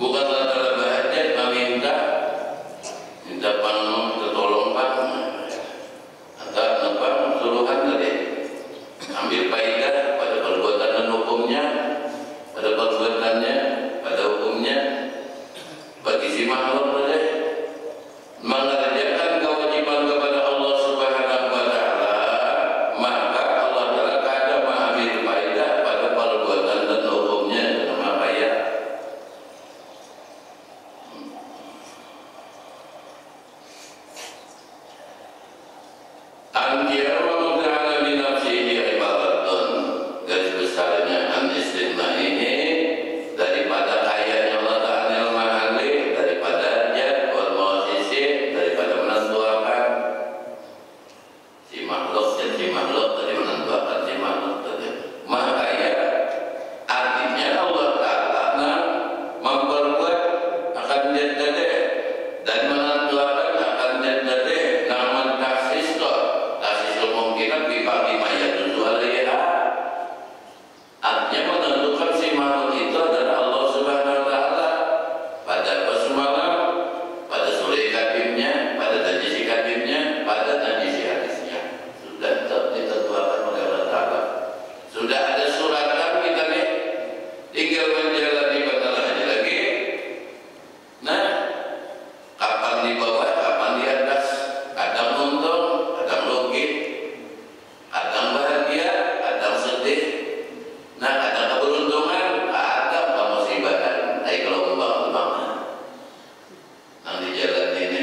bukan lantaran bahajat meminta pang tolong pak atau apa suruhan tadi ambil faedah pada perbuatan dan hukumnya, pada perbuatannya, pada hukumnya bagi si makhluk saja mengerjakan kewajiban kepada Allah Subhanahu wa taala, maka Allah Taala kada mengambil faedah pada perbuatan dan hukumnya sama kaya. Anjir wa ta'ala min nafsihi ibaratun, garis besarnya an-istimna ini daripada ayatnya Allah Ta'ala al-mahali, daripada jad wal mawasisi, daripada menentuakan si makhluk dan si makhluk, dari menentuakan si makhluk tadi. Maka ya artinya Allah Ta'ala memperbuat akan jad tadi dan menentuakan akan jad tadi namun taksis toh kemungkinan bagi mayat itu alaiha, artinya menentukan si makhluk itu adalah Allah Subhanahu wa taala pada semalam, pada sore kadimnya, pada najis kadimnya, pada najis hadisnya sudah ditentukan oleh Allah Taala. Sudah ada suratan kita nih, tinggal menjalani benar aja lagi. Nah, kapan di bawah, kapan di atas, kadang untung, kadang rugi, kadang bahagia, kadang sedih. Nah, kadang keberuntungan, kadang kemusibahan. Kalau kembang-kembang yang di jalan ini,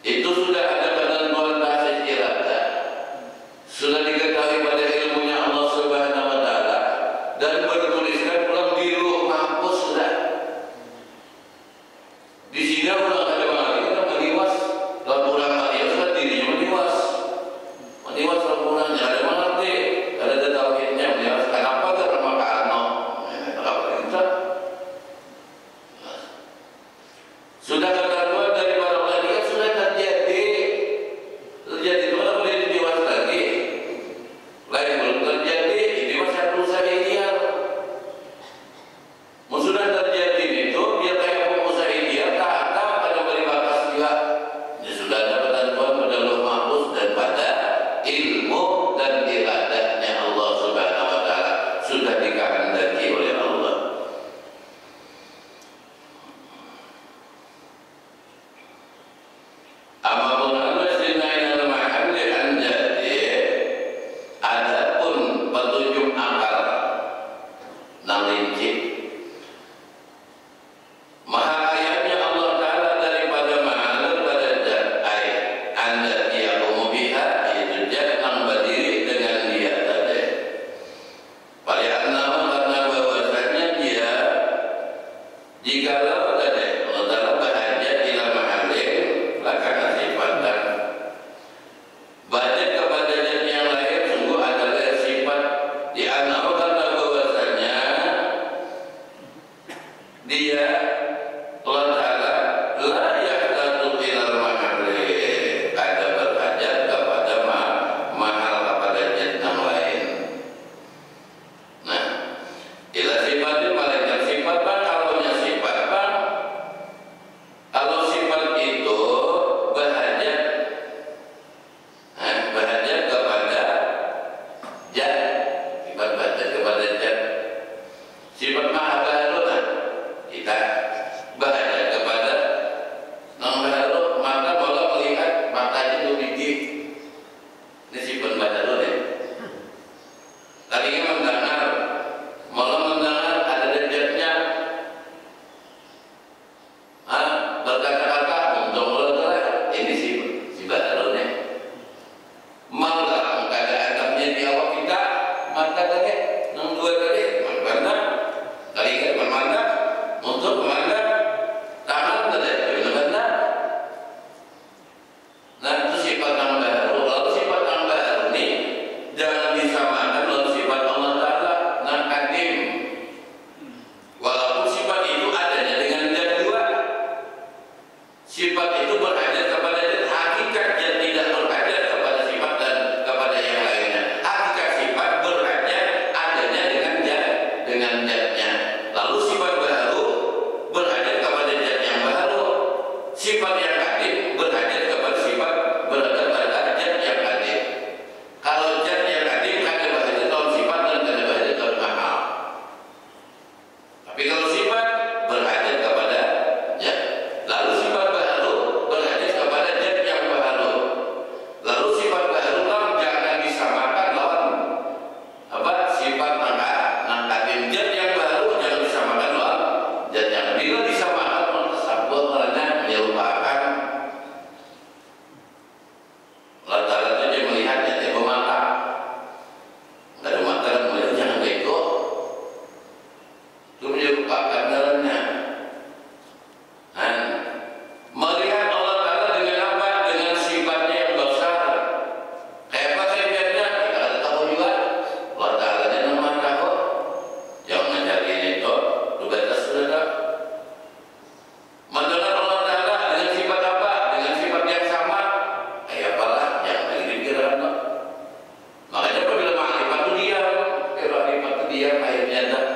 itu sudah ada ketentuan basis iradah, sudah diketahui pada ilmunya Allah Subhanahu wa taala dan bertuliskan ulang di Lauh Mahfuz sudah. Di sini ulang ada mengalami kita meliwas, laporan meliwas kan dirinya meliwas laporannya ada mengerti, ada tauhidnya meliwas. Kenapa karena makano? Kenapa kita? Sudah ketentuan dari para ulama kan sudah terjadi itu boleh diliwas lagi. Lain belum terjadi, ini masih perlu saya ikhtiar. Sudah terjadi itu biar kayak pengusaha ikhtiar tak ada pada beri bakas juga. Ini sudah ada ketentuan pada Lauh Mahfuz dan pada ilmu dan iradatnya Allah Subhanahu wa taala sudah dikehendaki oleh Allah. Amapun al-istinain al-mahalli anjadi, adapun petunjuk akal nang rinci maha kayanya Allah Ta'ala daripada mahal pada jad ayat anda dia umubiha, itu jad yang berdiri dengan dia tadi. Palihan nama karena bahwasanya dia jikalau tadi Allah Ta'ala bahajat ila mahalin lakana sifatan bahajat kepada jad yang lain sungguh adalah sifat di anama karena bahwasanya dia Allah Ta'ala la yahtatu ilal mahalli, ada berhajat kepada mahal kepada jad yang lain. Nah, ila sifatnya malaikat sifat bang, kalaunya sifat bang, kalau sifat itu berhajat berhajat kepada jad, sifat berhajat kepada jad, sifat maha baru kita berhajat kepada nang baru, maka boleh melihat matanya itu biji. Ini sifat baru nih. Tadinya mendengar, malah mendengar ada derajatnya. Berkata-kata untuk mulai ini si baru nih. Malah ada adabnya di awak kita, mata tadi, nang dua tadi, mana? Tadinya bermata, untuk kemana? Tangan tadi, benar-benar. Nah, itu sifat yang baru. Lalu sifat yang baru ini jangan disamakan dengan sifat Allah Ta'ala yang kadim. Walaupun sifat itu adanya dengan jad dua, sifat itu berhajat kepada jad, hakikat jad tidak berhajat kepada sifat dan kepada yang lainnya. Hakikat sifat berhajat adanya dengan jad gaibnya tak.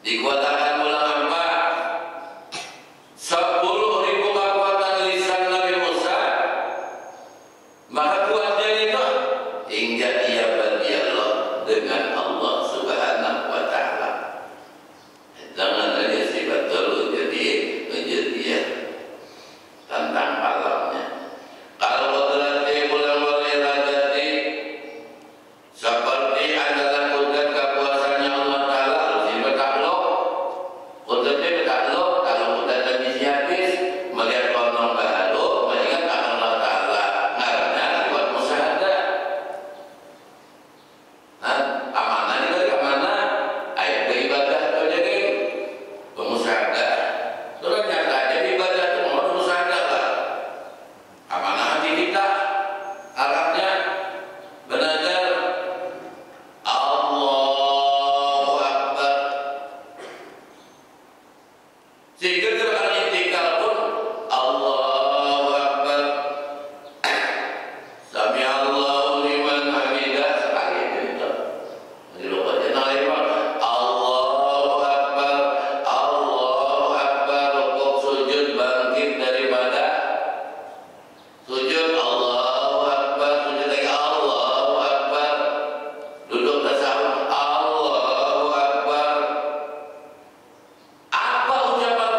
Dikuatakan ulang apa? 10.000 kekuatan lisan Nabi Musa, maka kuatnya itu hingga ia berdialog dengan Allah Subhanahu wa Ta'ala. Jangan aja sih betul jadi kejadian tentang alamnya. Kalau berarti bulan walirajati seperti adalah kudrat kekuasaannya Allah Ta'ala harus dibetaklok. Kudratnya betaklok, kalau kudrat habis habis melihat orang baru mengingat Allah Ta'ala karena lewat musyahadah. Amanah juga amanah ayat beribadah itu jadi pemusyahadah. Terus nyata aja ibadah itu mau musyahadah lah. Amanah hati kita Arabnya belajar Allahu Akbar, sehingga gerakan intikal pun Allahu Akbar, Sami Allahu liman hamidah sekali itu. Jadi lupa dia Allahu Akbar, Allahu Akbar, rukuk sujud bangkit daripada sujud Allahu Akbar, sujud lagi Allahu Akbar, duduk tasawuf Allahu Akbar. Apa ucapan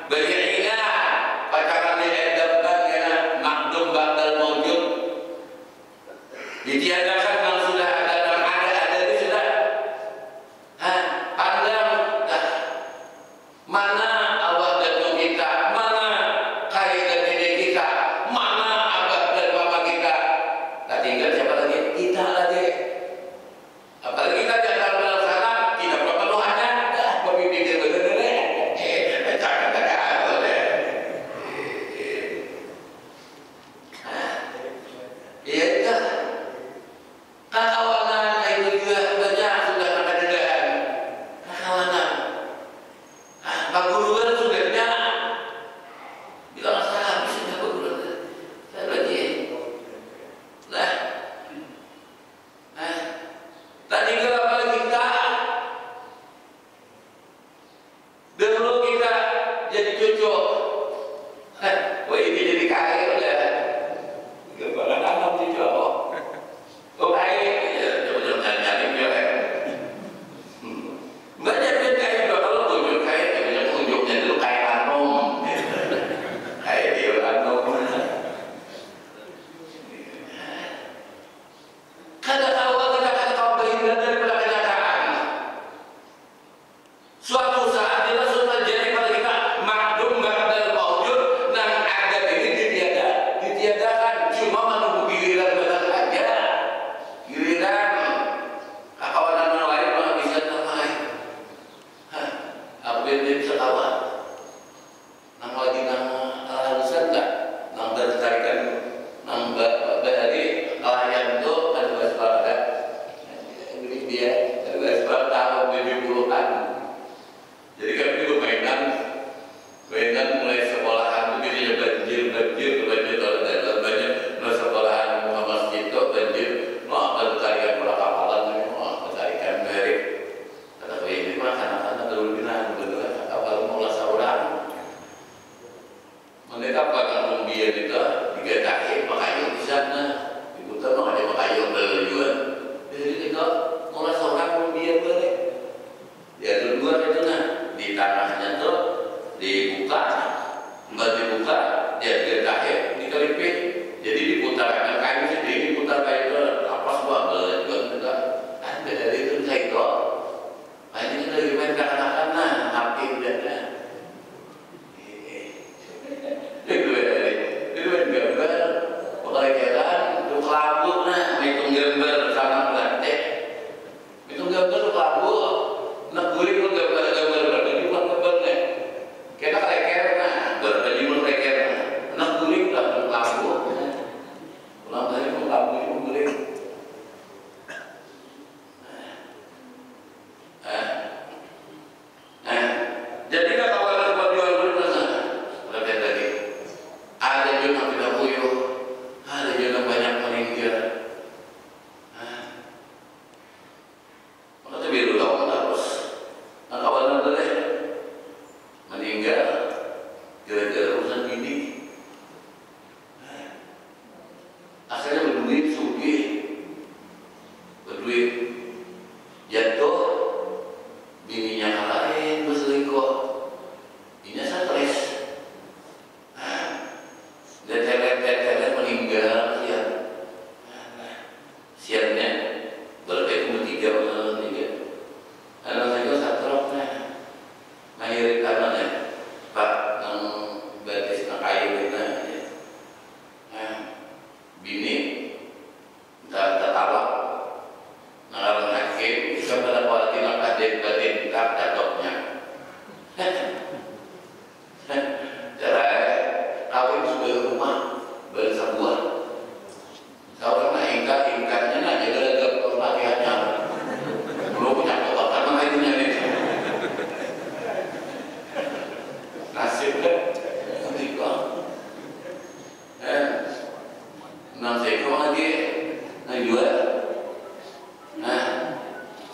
Beringat pacaran diedapkan ya makdum bakal mewujud ditiadakan yang sudah ada dan ada itu sudah pandang mana awak dan kita, mana kaya dan nenek kita, mana abah dan mama kita. Tak tinggal siapa lagi? Kita lagi. Apalagi kita jangan melaksana tidak perlu hanya berpikir benar-benar.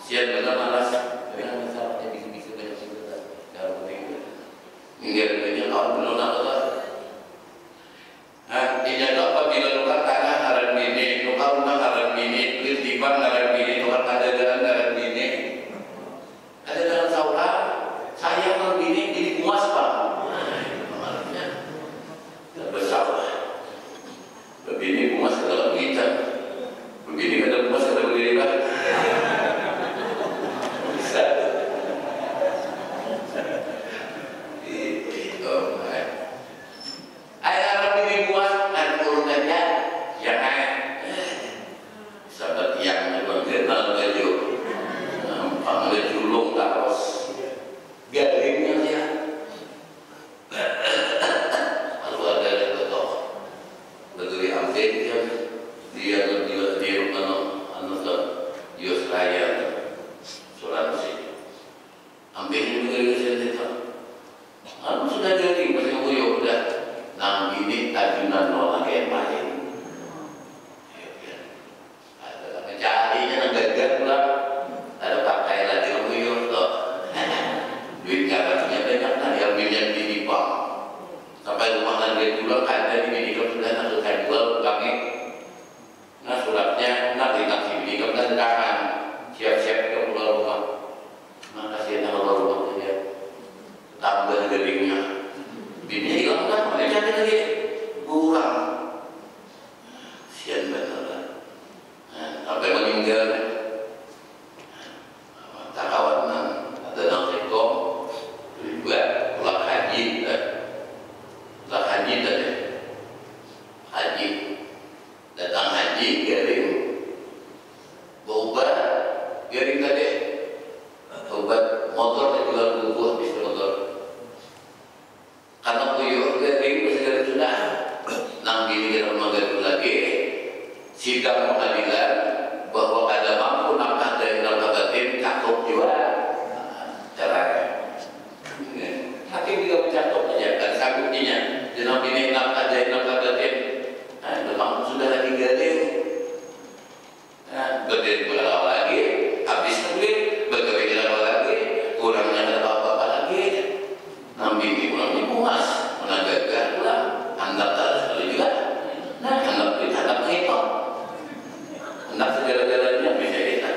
Sian benar malas. Tapi kan bisa pakai bisik-bisik banyak juga. Kalau penting boleh jual ada di Bidikam sudah nak saya jual kami. Nah suratnya nak ditangsi Bidikam dan tangan siap-siap ke keluar rumah. Makasih nak keluar rumah saja. Tambah geringnya. Bininya hilang kan? Mana cari lagi? Kurang. Sian benar. Sampai meninggal. Tak kawan ada nang sekong juga pulang haji tadi haji datang haji garing berobat garing tadi obat motor dijual buku habis motor karena kuyuh garing segala sudah nang diri rumah garing lagi sidang pengadilan bahwa ada mampu nafkah dari nafkah batin cakup juga caranya hakim juga mencakup aja kan sanggupnya jenam ini nafkah dari nafkah batin memang sudah lagi garing berdiri berapa lagi habis duit bergawe berapa lagi kurangnya ada apa-apa lagi nambi kurangnya puas menagakan pulang anda tak sekali juga anda anak menghitung anda segala-galanya bisa kita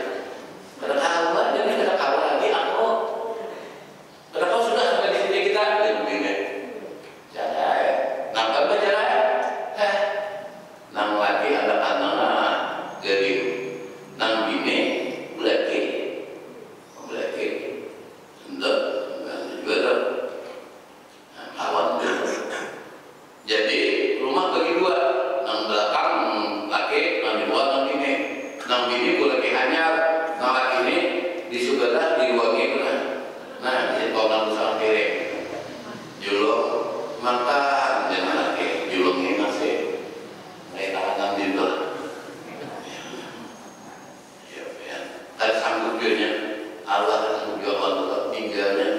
kadang awal jadi kadang awal lagi aku kadang kau sudah sampai di sini kita dan begini jalan nampak berjalan nang lagi anak-anak jadi nang bini belaki untuk juga kawan jadi rumah bagi dua nang belakang laki nang di luar nang bini boleh hanyar nang laki ini di sebelah di luar gitu kan nah di bawah nang usaha kiri julung makan jangan laki julungnya masih tahanan di luar ada sanggup dirinya Allah sanggup jawab Allah tinggalnya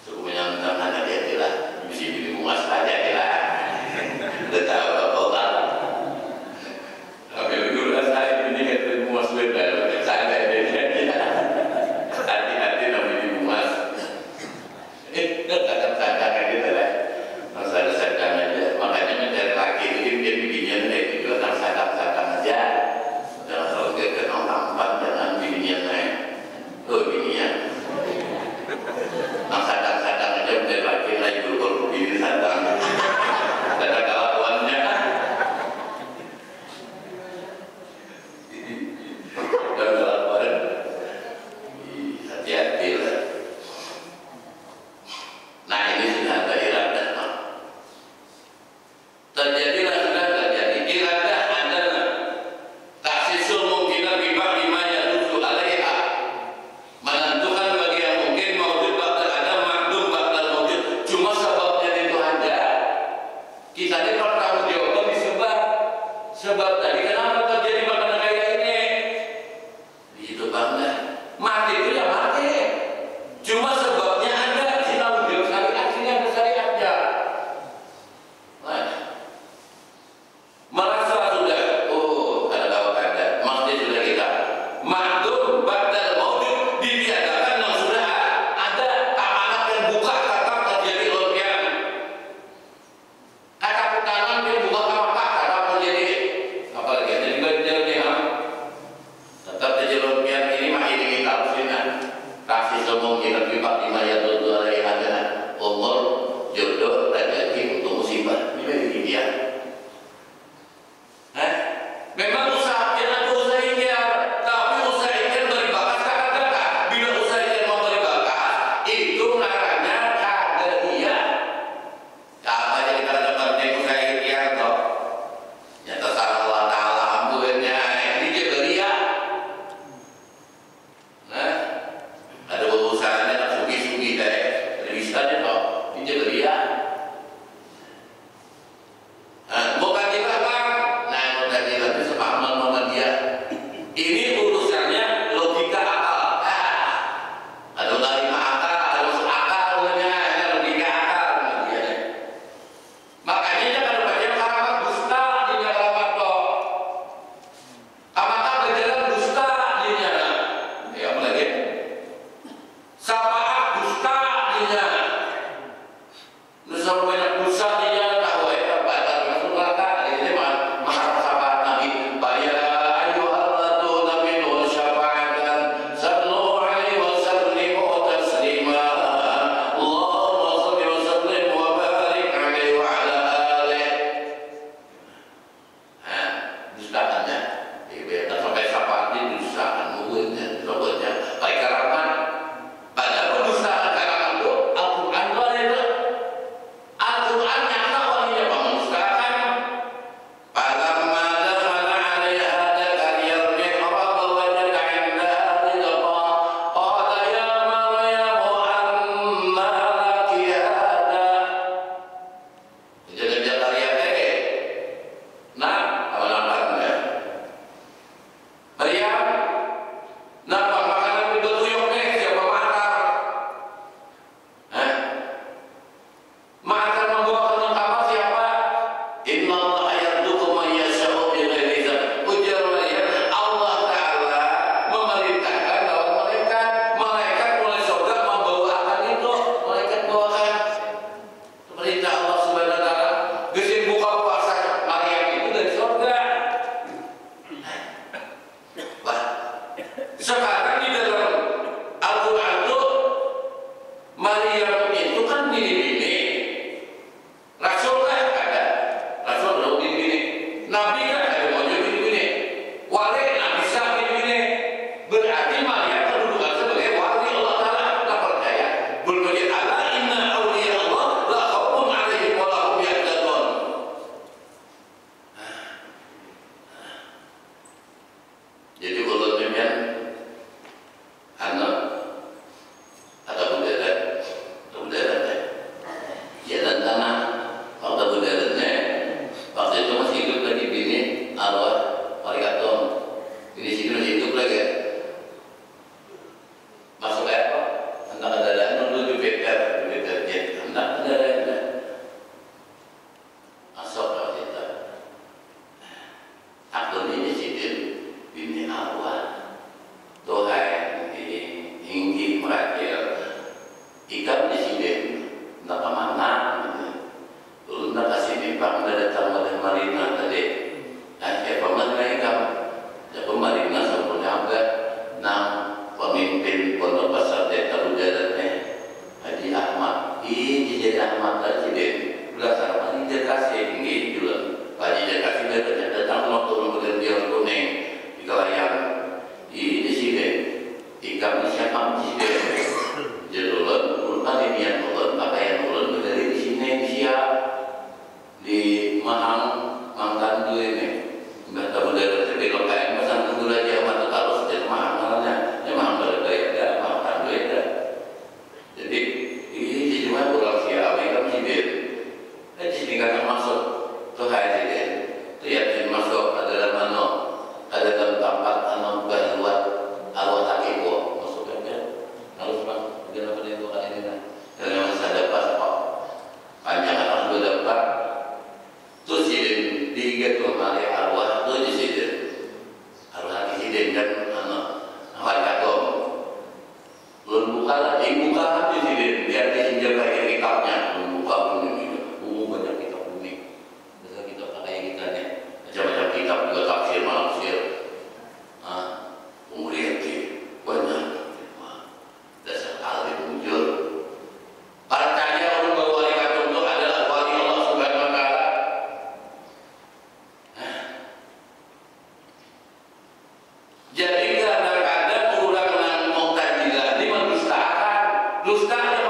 cukup menyantang anak dia tidak bisa jadi muas saja tidak tidak tahu apa-apa tapi dulu saya ini kata muas beda saya hati-hati namanya muas kadang-kadang gitu lah sadar-sadar aja makanya mencari laki itu dia bikinnya itu juga sadar-sadar aja jangan selalu kenal tampan jangan bininya naik bininya nah sadar-sadar aja mencari laki lagi dulu bini sadar kelakuannya dan kelakuan hati-hati lah nah ini sudah ada iradah terjadilah sudah terjadi iradah adalah taksisul mungkinan bibah lima yadusu alaiha menentukan bagi yang mungkin maujud bakal ada makdum bakal maujud cuma sebabnya itu ada kita ini kalau tanggung jawabnya disebab sebab tadi kenapa terjadi makanan kayak ini itu bangga mati itu ya mati cuma sebabnya ada si tanggung jawab syariat sini ada syariatnya merasa sudah ada kawan ada masjid sudah kita makdum badal maujud ditiadakan yang sudah ada amanat yang buka tetap terjadi lompian kata putaran dia buka apa tetap terjadi apalagi ada juga dia tetap terjadi lompian ini mah ini kita usinan kasih semua kita bibak lima ya tuh ada yang ada umur jodoh rezeki untuk musibah ini dia memang usaha jangan usaha ikhtiar tapi usaha ikhtiar beri bakat kagak bila usaha ikhtiar memberi bakat itu namanya kagak dia apa jadi kalau kerja usaha ikhtiar toh ya terserah Allah Ta'ala alhamdulillah ini dia beria ada usahanya tak sugi-sugi deh bisa aja toh ini dia beria bukan kita bang tadi lagi sepahaman sama dia ini urusannya logika akal ada lari akal ada usul akal logika akal makanya jangan lupa dia karamat dusta di karamat toh apakah berjalan dusta dinya ya apalagi sapaat dusta dinya nusa sama banyak dosa dia tahu ya batal masuk neraka. Ini mah sahabat Nabi. Ya ayyuhalladzina amanu syafa'atan sallu alaihi wa sallimu taslima. Allahumma shalli wa sallim wa barik alaihi wa ala alihi. Dustaannya ibadah sampai syafaat ini dustaan mungkinnya robotnya baik karaman. Padahal dustaan karaman itu Al-Quran itu Al-Quran nyata walinya mendustakan. Falamma dakhala 'alaiha Zakariya al-mihrab wajada 'indaha rizqan qala ya Maryam anna laki hadha. Jadi Zakaria nah apa-apa Maryam, napa makanan itu tuyuk siapa makan? Makan membawakan apa siapa? Inna Allah yarzuqu man yasha'u bighairi hisab. Ujar Maryam, Allah Ta'ala memerintahkan lewat malaikat. Malaikat mulai surga membawakan itu. Malaikat bawakan. Perintah Allah Subhanahu wa Ta'ala. Gesin buka puasa Maryam itu dari surga. Sekarang di dalam Al-Quran itu Maryam itu kan bini-bini. Rasul kan ada. Rasul belum bini-bini. Nabi kan ada maunya bini-bini. Wali Nabi sah bini-bini. Berarti Maryam kedudukan sebagai wali Allah Ta'ala. Tak percaya. Belum lagi ala inna awliya Allah la khawfun 'alaihim wa la hum yahzanun. Jadi kalau demikian anak ada budaya jalan tanah waktu budayanya waktu itu masih hidup lagi bini arwah Marikaton ini sini masih hidup lagi ya. Masuk apa anak ada dulu di BPR jet anak ada masuk kalau kita aku ini sini bini arwah Tuhan tinggi meracil ikan di sini nak mana belum nak kasih nimbang dah datang pada marina tadi pemerintah ikan jadi marina sempurna agak nah pemimpin pondok pasar desa ujarannya Haji Ahmad ini jadi Ahmad tadi belasan mana dia kasih tinggi juga Haji dia kasih dia datang waktu kemudian dia kuning di kelayan ini sini ikan siapa di sini jadulun urutan ini yang ulun pakaian ulun dari di sini di siap di Mahang Mangkan dulu ini nggak tahu dari itu belok kain pesan tunggu aja mata taruh sejak Mahang malahnya ya Mahang berdaya ada Mahang dulu ada jadi ini cuma kurang siap ikan sini di sini kan masuk tuh hari ini tuh ya masuk ada dalam mana ada dalam tempat anak buat arwah takiko masuknya harus bang dia apa itu kan ini kan dan masih ada pas kok panjang harus berdapat terus di tuh mari arwah tuh di sini arwah kisiden kan anak warga belum buka lagi buka di sini biar disinjau kayak kitabnya belum buka pun ini banyak kitab unik dasar kitab kayak kita nih macam-macam kitab juga tafsir maksir umriyati banyak dasar alim muncul percaya orang bahwa wali itu adalah wali Allah Subhanahu wa Ta'ala. Jadi kadang-kadang orang yang Mu'tazilah ini mendustakan